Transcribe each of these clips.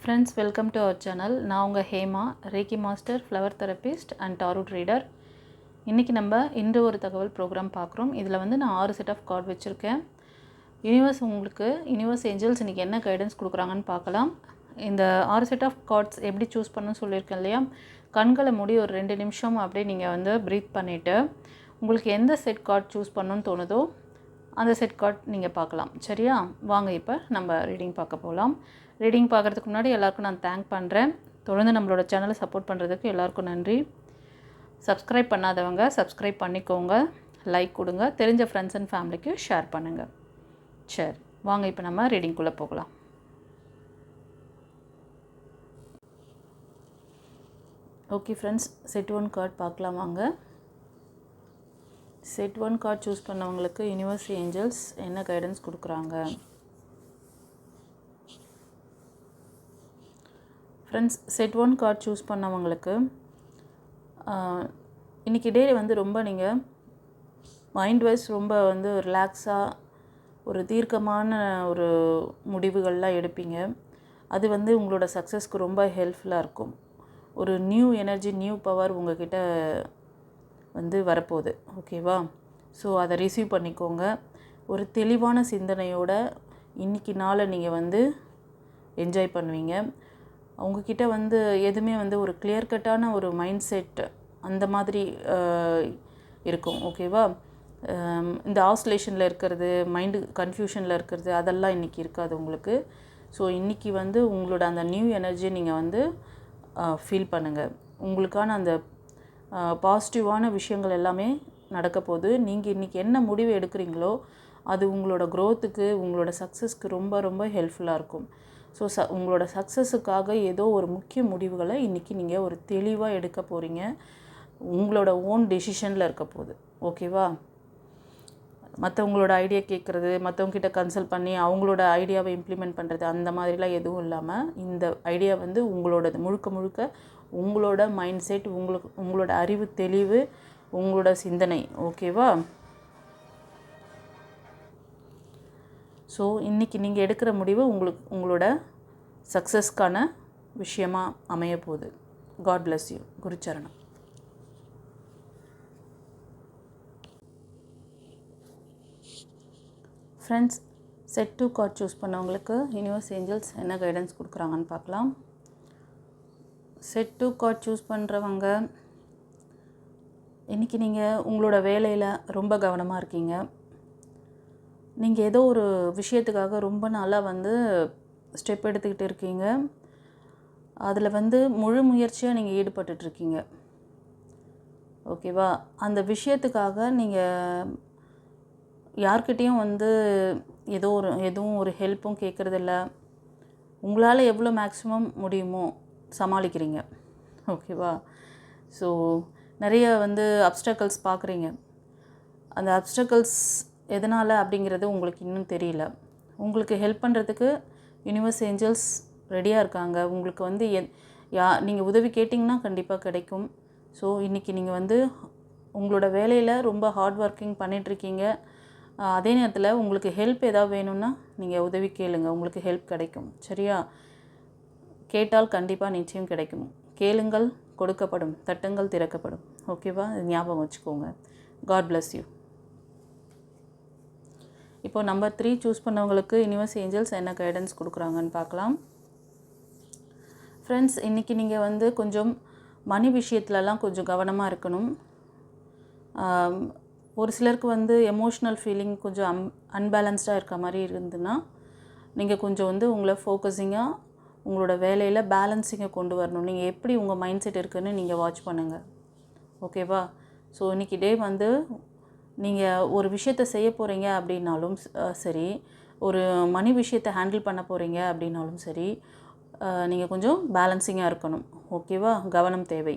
Friends, welcome to our channel. நான் உங்கள் Hema, ரேக்கி master, flower therapist and tarot ட்ரீடர். இன்றைக்கி நம்ம இன்று ஒரு தகவல் ப்ரோக்ராம் பார்க்குறோம். இதில் வந்து நான் 6 செட் ஆஃப் கார்டு வச்சுருக்கேன். யூனிவர்ஸ் ஏஞ்சல்ஸ் இன்றைக்கி என்ன கைடன்ஸ் கொடுக்குறாங்கன்னு பார்க்கலாம். இந்த 6 செட் ஆஃப் கார்ட்ஸ் எப்படி சூஸ் பண்ணணும்னு சொல்லியிருக்கேன் இல்லையா? கண்களை மூடி ஒரு 2 நிமிஷம் அப்படியே நீங்கள் வந்து ப்ரீத் பண்ணிவிட்டு உங்களுக்கு எந்த செட் கார்டு சூஸ் பண்ணணும்னு தோணுதோ அந்த செட் கார்ட் நீங்கள் பார்க்கலாம். சரியா? வாங்க இப்போ நம்ம ரீடிங் பார்க்க போகலாம். ரீடிங் பார்க்குறதுக்கு முன்னாடி எல்லாருக்கும் நான் தேங்க் பண்ணுறேன். தொடர்ந்து நம்மளோட சேனலை சப்போர்ட் பண்ணுறதுக்கு எல்லாருக்கும் நன்றி. சப்ஸ்கிரைப் பண்ணாதவங்க சப்ஸ்கிரைப் பண்ணிக்கோங்க, லைக் கொடுங்க, தெரிஞ்ச ஃப்ரெண்ட்ஸ் அண்ட் ஃபேமிலிக்கு ஷேர் பண்ணுங்கள். சரி, வாங்க இப்போ நம்ம ரீடிங்குள்ளே போகலாம். ஓகே ஃப்ரெண்ட்ஸ், செட் 1 கார்டு பார்க்கலாம் வாங்க. செட் 1 கார்டு சூஸ் பண்ணவங்களுக்கு யூனிவர்ஸ் ஏஞ்சல்ஸ் என்ன கைடன்ஸ் கொடுக்குறாங்க? ஃப்ரெண்ட்ஸ், செட் 1 கார்டு சூஸ் பண்ணவங்களுக்கு இன்றைக்கி டே வந்து ரொம்ப நீங்கள் மைண்ட் வைஸ் ரொம்ப வந்து ரிலாக்ஸாக ஒரு தீர்க்கமான ஒரு முடிவுகள்லாம் எடுப்பீங்க. அது வந்து உங்களோட சக்ஸஸ்க்கு ரொம்ப ஹெல்ப்ஃபுல்லாக இருக்கும். ஒரு நியூ எனர்ஜி, நியூ பவர் உங்கள்கிட்ட வந்து வரப்போகுது. ஓகேவா? ஸோ அதை ரிசீவ் பண்ணிக்கோங்க. ஒரு தெளிவான சிந்தனையோட இன்றைக்கி நாளை நீங்கள் வந்து என்ஜாய் பண்ணுவீங்க. அவங்கக்கிட்ட வந்து எதுவுமே வந்து ஒரு கிளியர் கட்டான ஒரு மைண்ட் செட் அந்த மாதிரி இருக்கும். ஓகேவா? இந்த ஆஸ்லேஷனில் இருக்கிறது, மைண்டு கன்ஃபியூஷனில் இருக்கிறது அதெல்லாம் இன்றைக்கி இருக்காது உங்களுக்கு. ஸோ இன்றைக்கி வந்து உங்களோட அந்த நியூ எனர்ஜியை நீங்கள் வந்து ஃபீல் பண்ணுங்கள். உங்களுக்கான அந்த பாசிட்டிவான விஷயங்கள் எல்லாமே நடக்க போகுது. நீங்கள் இன்றைக்கி என்ன முடிவு எடுக்கிறீங்களோ அது உங்களோட க்ரோத்துக்கு, உங்களோட சக்ஸஸ்க்கு ரொம்ப ரொம்ப ஹெல்ப்ஃபுல்லாக இருக்கும். ஸோ உங்களோட சக்ஸஸுக்காக ஏதோ ஒரு முக்கிய முடிவுகளை இன்றைக்கி நீங்கள் ஒரு தெளிவாக எடுக்க போகிறீங்க. உங்களோட ஓன் டெசிஷனில் இருக்க போகுது. ஓகேவா? மற்றவங்களோட ஐடியா கேட்குறது, மற்றவங்ககிட்ட கன்சல்ட் பண்ணி அவங்களோட ஐடியாவை இம்ப்ளிமெண்ட் பண்ணுறது அந்த மாதிரிலாம் எதுவும் இல்லாமல் இந்த ஐடியா வந்து உங்களோடது முழுக்க முழுக்க உங்களோட மைண்ட் செட், உங்களோட அறிவு தெளிவு, உங்களோட சிந்தனை. ஓகேவா? ஸோ இன்றைக்கி நீங்கள் எடுக்கிற முடிவு உங்களோட சக்ஸஸ்க்கான விஷயமாக அமைய போகுது. God bless you. குருச்சரணம். ஃப்ரெண்ட்ஸ், செட் 2 கார்டு சூஸ் பண்ணவங்களுக்கு யூனிவர்ஸ் ஏஞ்சல்ஸ் என்ன கைடன்ஸ் கொடுக்குறாங்கன்னு பார்க்கலாம். செட் 2 கார்டு சூஸ் பண்ணுறவங்க இன்றைக்கி நீங்கள் உங்களோட வேலையில் ரொம்ப கவனமாக இருக்கீங்க. நீங்கள் ஏதோ ஒரு விஷயத்துக்காக ரொம்ப நாளாக வந்து ஸ்டெப் எடுத்துக்கிட்டு இருக்கீங்க. அதில் வந்து முழு முயற்சியாக நீங்கள் ஈடுபட்டுருக்கீங்க. ஓகேவா? அந்த விஷயத்துக்காக நீங்கள் யார்கிட்டேயும் வந்து எதுவும் ஒரு ஹெல்ப்பும் கேட்குறதில்ல. உங்களால் எவ்வளோ மேக்ஸிமம் முடியுமோ சமாளிக்கிறீங்க. ஓகேவா? ஸோ நிறைய வந்து அப்ஸ்டக்கல்ஸ் பார்க்குறீங்க. அந்த அப்ஸ்டக்கல்ஸ் எதனால் அப்படிங்கிறது உங்களுக்கு இன்னும் தெரியல. உங்களுக்கு ஹெல்ப் பண்ணுறதுக்கு யூனிவர்ஸ் ஏஞ்சல்ஸ் ரெடியாக இருக்காங்க. உங்களுக்கு வந்து நீங்கள் உதவி கேட்டிங்கன்னா கண்டிப்பாக கிடைக்கும். ஸோ இன்றைக்கி நீங்கள் வந்து உங்களோட வேலையில் ரொம்ப ஹார்ட் ஒர்க்கிங் பண்ணிகிட்ருக்கீங்க. அதே நேரத்தில் உங்களுக்கு ஹெல்ப் ஏதாவது வேணும்னா நீங்கள் உதவி கேளுங்க, உங்களுக்கு ஹெல்ப் கிடைக்கும். சரியா? கேட்டால் கண்டிப்பாக நிச்சயம் கிடைக்கும். கேளுங்கள் கொடுக்கப்படும், தட்டுங்கள் திறக்கப்படும். ஓகேவா? ஞாபகம் வச்சுக்கோங்க. God bless you. இப்போ நம்பர் 3 சூஸ் பண்ணவங்களுக்கு யூனிவர்ஸ் ஏஞ்சல்ஸ் என்ன கைடன்ஸ் கொடுக்குறாங்கன்னு பார்க்கலாம். ஃப்ரெண்ட்ஸ், இன்றைக்கி நீங்கள் வந்து கொஞ்சம் மணி விஷயத்துலலாம் கொஞ்சம் கவனமாக இருக்கணும். ஒரு சிலருக்கு வந்து எமோஷ்னல் ஃபீலிங் கொஞ்சம் அன்பேலன்ஸ்டாக இருக்க மாதிரி இருந்துன்னா நீங்கள் கொஞ்சம் வந்து உங்களை ஃபோக்கஸிங்காக உங்களோட வேலையில் பேலன்ஸிங்கை கொண்டு வரணும். நீங்கள் எப்படி உங்கள் மைண்ட் செட் இருக்குதுன்னு நீங்கள் வாட்ச் பண்ணுங்கள். ஓகேவா? ஸோ இன்றைக்கி டே வந்து நீங்கள் ஒரு விஷயத்தை செய்ய போகிறீங்க அப்படின்னாலும் சரி, ஒரு மணி விஷயத்தை ஹேண்டில் பண்ண போகிறீங்க அப்படின்னாலும் சரி, நீங்கள் கொஞ்சம் பேலன்சிங்காக இருக்கணும். ஓகேவா? கவனம் தேவை.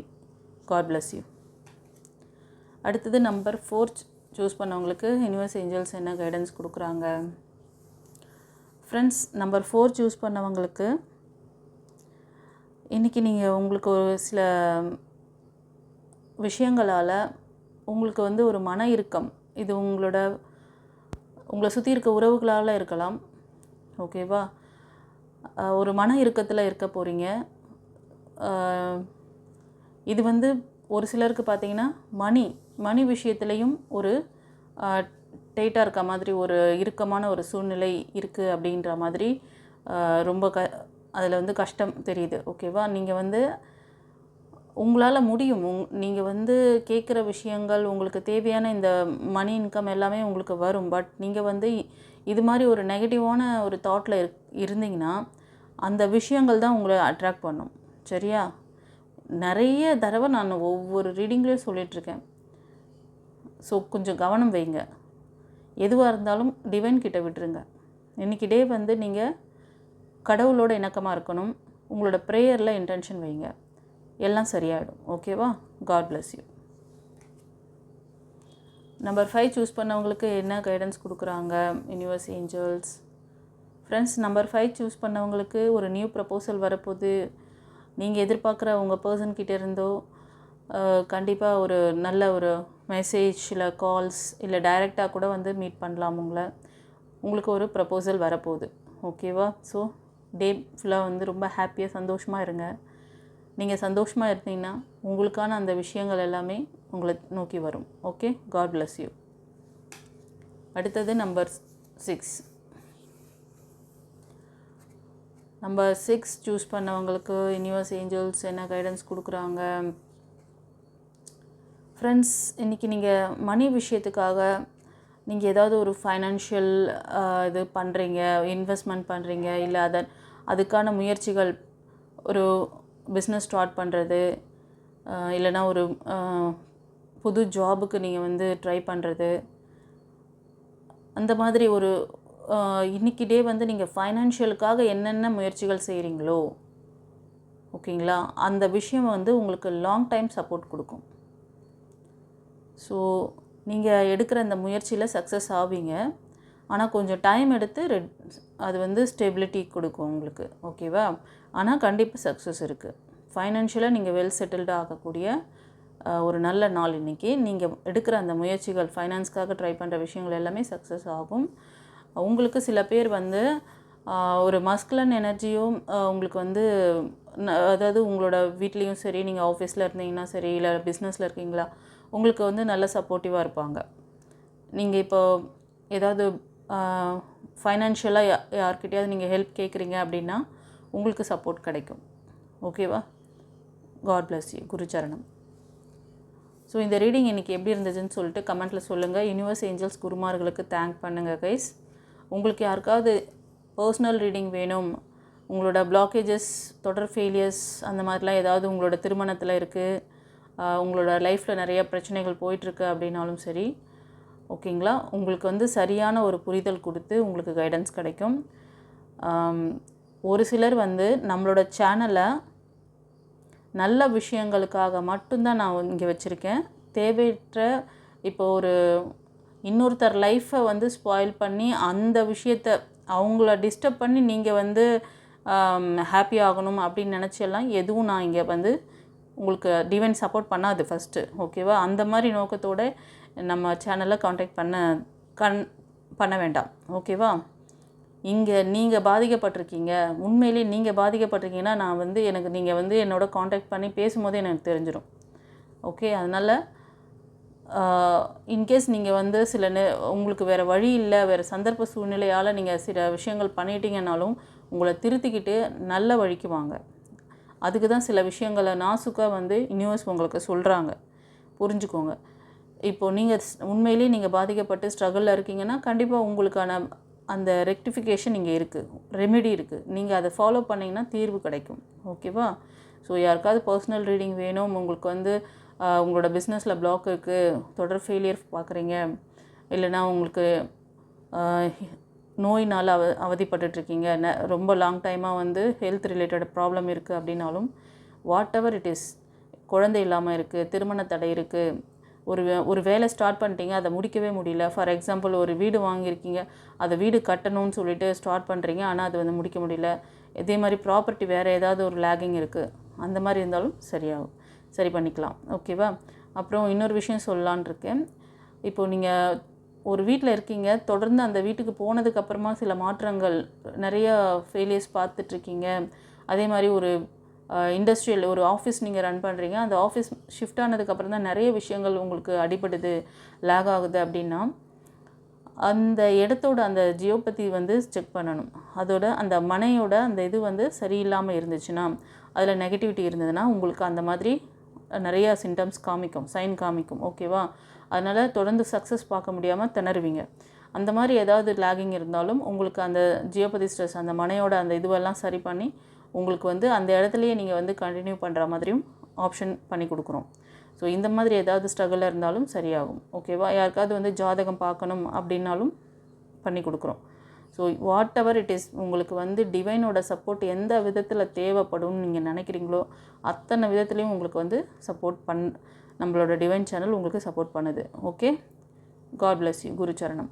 God bless you. அடுத்தது நம்பர் 4 சூஸ் பண்ணவங்களுக்கு யூனிவர்ஸ் ஏஞ்சல்ஸ் என்ன கைடன்ஸ் கொடுக்குறாங்க? ஃப்ரெண்ட்ஸ், நம்பர் 4 சூஸ் பண்ணவங்களுக்கு இன்றைக்கி நீங்கள் உங்களுக்கு ஒரு சில விஷயங்களால் உங்களுக்கு வந்து ஒரு மன இறுக்கம், இது உங்களை சுற்றி இருக்க உறவுகளால் இருக்கலாம். ஓகேவா? ஒரு மன இறுக்கத்தில் இருக்க போகிறீங்க. இது வந்து ஒரு சிலருக்கு பார்த்தீங்கன்னா மணி விஷயத்துலேயும் ஒரு டைட்டாக இருக்க மாதிரி ஒரு இறுக்கமான ஒரு சூழ்நிலை இருக்குது அப்படின்ற மாதிரி ரொம்ப அதில் வந்து கஷ்டம் தெரியுது. ஓகேவா? நீங்கள் வந்து உங்களால் முடியும். நீங்கள் வந்து கேட்குற விஷயங்கள், உங்களுக்கு தேவையான இந்த மணி இன்கம் எல்லாமே உங்களுக்கு வரும். பட் நீங்கள் வந்து இது மாதிரி ஒரு நெகட்டிவான ஒரு தாட்டில் இருந்தீங்கன்னா அந்த விஷயங்கள் தான் உங்களை அட்ராக்ட் பண்ணும். சரியா? நிறைய தடவை நான் ஒவ்வொரு ரீடிங்லேயும் சொல்லிகிட்ருக்கேன். ஸோ கொஞ்சம் கவனம் வைங்க. எதுவாக இருந்தாலும் டிவைன் கிட்ட விட்டுருங்க. இன்றைக்கி டே வந்து நீங்கள் கடவுளோட இணக்கமாக இருக்கணும். உங்களோட ப்ரேயரில் இன்டென்ஷன் வைங்க. எல்லாம் சரியாயிடும். ஓகேவா? God bless you. Number 5 choose பண்ணவங்களுக்கு என்ன கைடன்ஸ் கொடுக்குறாங்க universe, angels? Friends, number 5 choose பண்ணவங்களுக்கு ஒரு நியூ ப்ரப்போசல் வரப்போகுது. நீங்கள் எதிர்பார்க்குற உங்கள் பர்சன்கிட்ட இருந்தோ கண்டிப்பாக ஒரு நல்ல ஒரு மெசேஜ் இல்லை கால்ஸ் இல்லை டைரெக்டாக கூட வந்து மீட் பண்ணலாம். உங்களுக்கு ஒரு ப்ரப்போசல் வரப்போகுது. ஓகேவா? ஸோ டே ஃபுல்லாக வந்து ரொம்ப ஹாப்பியாக சந்தோஷமாக இருங்க. நீங்கள் சந்தோஷமாக இருந்தீங்கன்னா உங்களுக்கான அந்த விஷயங்கள் எல்லாமே உங்களை நோக்கி வரும். ஓகே? God bless you. அடுத்தது நம்பர் 6. நம்பர் 6 சூஸ் பண்ணவங்களுக்கு யூனிவர்ஸ், ஏஞ்சல்ஸ் என்ன கைடன்ஸ் கொடுக்குறாங்க? ஃப்ரெண்ட்ஸ், இன்றைக்கி நீங்கள் மணி விஷயத்துக்காக நீங்கள் ஏதாவது ஒரு ஃபைனான்ஷியல் இது பண்ணுறீங்க, இன்வெஸ்ட்மெண்ட் பண்ணுறீங்க, இல்லை அதுக்கான முயற்சிகள், ஒரு பிஸ்னஸ் ஸ்டார்ட் பண்ணுறது, இல்லைனா ஒரு புது ஜாபுக்கு நீங்கள் வந்து ட்ரை பண்ணுறது, அந்த மாதிரி ஒரு இன்றைக்கி டே வந்து நீங்கள் ஃபைனான்ஷியலுக்காக என்னென்ன முயற்சிகள் செய்கிறீங்களோ, ஓகேங்களா, அந்த விஷயம் வந்து உங்களுக்கு லாங் டைம் சப்போர்ட் கொடுக்கும். ஸோ நீங்கள் எடுக்கிற அந்த முயற்சியில் சக்ஸஸ் ஆவீங்க. ஆனால் கொஞ்சம் டைம் எடுத்து அது வந்து ஸ்டெபிலிட்டி கொடுக்கும் உங்களுக்கு. ஓகேவா? ஆனால் கண்டிப்பாக சக்ஸஸ் இருக்குது. ஃபைனான்ஷியலாக நீங்கள் வெல் செட்டில்டு ஆகக்கூடிய ஒரு நல்ல நாள் இன்றைக்கி. நீங்கள் எடுக்கிற அந்த முயற்சிகள், ஃபைனான்ஸ்க்காக ட்ரை பண்ணுற விஷயங்கள் எல்லாமே சக்ஸஸ் ஆகும். உங்களுக்கு சில பேர் வந்து ஒரு மஸ்குலன் எனர்ஜியும் உங்களுக்கு வந்து, அதாவது உங்களோட வீட்லேயும் சரி, நீங்கள் ஆஃபீஸில் இருந்தீங்கன்னா சரி, இல்லை பிஸ்னஸில் இருக்கீங்களா, உங்களுக்கு வந்து நல்ல சப்போர்ட்டிவாக இருப்பாங்க. நீங்கள் இப்போ ஏதாவது ஃபைனான்ஷியலாக யார்கிட்டையாவது நீங்கள் ஹெல்ப் கேட்குறீங்க அப்படின்னா உங்களுக்கு சப்போர்ட் கிடைக்கும். ஓகேவா? God bless you. குருச்சரணம். ஸோ இந்த ரீடிங் இன்றைக்கி எப்படி இருந்துச்சுன்னு சொல்லிட்டு கமெண்ட்டில் சொல்லுங்கள். யூனிவர்ஸ், ஏஞ்சல்ஸ், குருமார்களுக்கு தேங்க் பண்ணுங்கள் கைஸ். உங்களுக்கு யாருக்காவது பர்சனல் ரீடிங் வேணும், உங்களோட பிளாக்கேஜஸ், தொடர் ஃபெயிலியர்ஸ், அந்த மாதிரிலாம் ஏதாவது உங்களோட திருமணத்தில் இருக்குது, உங்களோட லைஃப்பில் நிறைய பிரச்சனைகள் போயிட்டுருக்கு அப்படின்னாலும் சரி, ஓகேங்களா, உங்களுக்கு வந்து சரியான ஒரு புரிதல் கொடுத்து உங்களுக்கு கைடன்ஸ் கிடைக்கும். ஒரு சிலர் வந்து நம்மளோட சேனலை நல்ல விஷயங்களுக்காக மட்டும்தான் நான் இங்கே வச்சுருக்கேன். தேவையற்ற இப்போ ஒரு இன்னொருத்தர் லைஃப்பை வந்து ஸ்பாயில் பண்ணி அந்த விஷயத்தை அவங்கள டிஸ்டர்ப் பண்ணி நீங்கள் வந்து ஹாப்பி ஆகணும் அப்படின்னு நினச்செல்லாம் எதுவும் நான் இங்கே வந்து உங்களுக்கு டிவைன் சப்போர்ட் பண்ணாது ஃபஸ்ட்டு. ஓகேவா? அந்த மாதிரி நோக்கத்தோடு நம்ம சேனலை காண்டாக்ட் பண்ண வேண்டாம். ஓகேவா? இங்கே நீங்கள் பாதிக்கப்பட்டிருக்கீங்க, உண்மையிலேயே நீங்கள் பாதிக்கப்பட்டிருக்கீங்கன்னா நான் வந்து நீங்கள் வந்து என்னோட காண்டாக்ட் பண்ணி பேசும்போதே எனக்கு தெரிஞ்சிடும். ஓகே? அதனால் இன்கேஸ் நீங்கள் வந்து உங்களுக்கு வேறு வழி இல்லை, வேறு சந்தர்ப்ப சூழ்நிலையால் நீங்கள் சில விஷயங்கள் பண்ணிட்டீங்கன்னாலும் உங்களை திருத்திக்கிட்டு நல்ல வழிக்கு வாங்க. அதுக்கு தான் சில விஷயங்களை நாசுக்காக வந்து யூனிவர்ஸ் உங்களுக்கு சொல்கிறாங்க. புரிஞ்சுக்கோங்க. இப்போது நீங்கள் உண்மையிலேயே நீங்கள் பாதிக்கப்பட்டு ஸ்ட்ரகிளில் இருக்கீங்கன்னா கண்டிப்பாக உங்களுக்கான அந்த ரெக்டிஃபிகேஷன் இங்கே இருக்குது, ரெமெடி இருக்குது. நீங்கள் அதை ஃபாலோ பண்ணிங்கன்னா தீர்வு கிடைக்கும். ஓகேவா? ஸோ யாருக்காவது பர்சனல் ரீடிங் வேணும், உங்களுக்கு வந்து உங்களோட பிஸ்னஸில் பிளாக் இருக்குது, தொடர் ஃபெயிலியர் பார்க்குறீங்க, இல்லைனா உங்களுக்கு நோயினால் அவதிப்பட்டுருக்கீங்க, ரொம்ப லாங் டைமாக வந்து ஹெல்த் ரிலேட்டட் ப்ராப்ளம் இருக்குது அப்படின்னாலும், வாட் எவர் இட் இஸ், குழந்தை இல்லாமல் இருக்குது, திருமண தடை இருக்குது, ஒரு வேலை ஸ்டார்ட் பண்ணிட்டீங்க, அதை முடிக்கவே முடியல. ஃபார் எக்ஸாம்பிள், ஒரு வீடு வாங்கியிருக்கீங்க, அதை வீடு கட்டணும்னு சொல்லிட்டு ஸ்டார்ட் பண்ணுறீங்க, ஆனால் அது வந்து முடிக்க முடியல. இதே மாதிரி ப்ராப்பர்ட்டி வேறு ஏதாவது ஒரு லேகிங் இருக்குது, அந்த மாதிரி இருந்தாலும் சரி பண்ணிக்கலாம். ஓகேவா? அப்புறம் இன்னொரு விஷயம் சொல்லலான் இருக்கேன். இப்போது நீங்கள் ஒரு வீட்டில் இருக்கீங்க, தொடர்ந்து அந்த வீட்டுக்கு போனதுக்கப்புறமா சில மாற்றங்கள், நிறைய ஃபெயிலியர்ஸ் பார்த்துட்ருக்கீங்க. அதே மாதிரி ஒரு இண்டஸ்ட்ரியல் ஒரு ஆஃபீஸ் நீங்கள் ரன் பண்ணுறீங்க, அந்த ஆஃபீஸ் ஷிஃப்ட் ஆனதுக்கப்புறம் தான் நிறைய விஷயங்கள் உங்களுக்கு அடிபடுது, லேக் ஆகுது அப்படின்னா, அந்த இடத்தோட அந்த ஜியோபதி வந்து செக் பண்ணணும். அதோட அந்த மனையோட அந்த இது வந்து சரியில்லாமல் இருந்துச்சுன்னா, அதில் நெகட்டிவிட்டி இருந்ததுன்னா உங்களுக்கு அந்த மாதிரி நிறையா சிம்டம்ஸ் காமிக்கும், சைன் காமிக்கும். ஓகேவா? அதனால் தொடர்ந்து சக்ஸஸ் பார்க்க முடியாமல் திணறுவீங்க. அந்த மாதிரி ஏதாவது லேகிங் இருந்தாலும் உங்களுக்கு அந்த ஜியோபதி ஸ்ட்ரெஸ், அந்த மனையோட அந்த இதுவெல்லாம் சரி பண்ணி உங்களுக்கு வந்து அந்த இடத்துலையே நீங்கள் வந்து கண்டினியூ பண்ணுற மாதிரியும் ஆப்ஷன் பண்ணி கொடுக்குறோம். ஸோ இந்த மாதிரி ஏதாவது ஸ்ட்ரகிள் இருந்தாலும் சரியாகும். ஓகேவா? யாருக்காவது வந்து ஜாதகம் பார்க்கணும் அப்படின்னாலும் பண்ணி கொடுக்குறோம். So what ever it is, உங்களுக்கு வந்து டிவைனோட சப்போர்ட் எந்த விதத்தில் தேவைப்படும்னு நீங்கள் நினைக்கிறீங்களோ அத்தனை விதத்துலேயும் உங்களுக்கு வந்து சப்போர்ட் நம்மளோட டிவைன் சேனல் உங்களுக்கு சப்போர்ட் பண்ணுது. Okay, God bless you. குரு சரணம்.